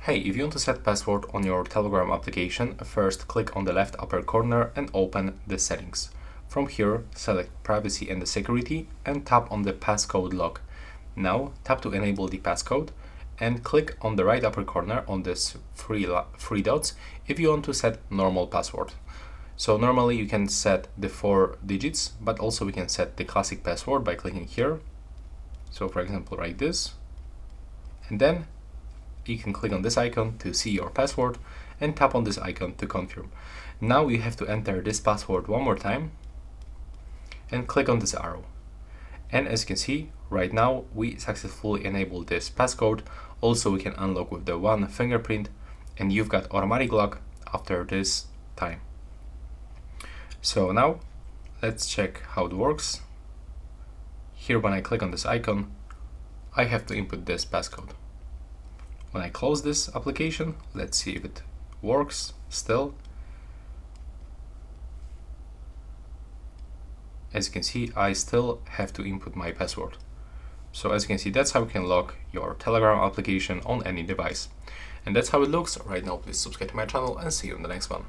Hey, if you want to set password on your Telegram application, first click on the left upper corner and open the settings. From here, select privacy and the security and tap on the passcode lock. Now tap to enable the passcode and click on the right upper corner on this three dots if you want to set normal password. So normally you can set the 4 digits, but also we can set the classic password by clicking here. So for example, like this, and then you can click on this icon to see your password and tap on this icon to confirm. Now you have to enter this password one more time and click on this arrow. And as you can see, right now we successfully enabled this passcode. Also we can unlock with the one fingerprint and you've got automatic lock after this time. So now let's check how it works. Here when I click on this icon, I have to input this passcode. When I close this application, let's see if it works still. As you can see, I still have to input my password. So as you can see, that's how you can lock your Telegram application on any device. And that's how it looks right now. Please subscribe to my channel and see you in the next one.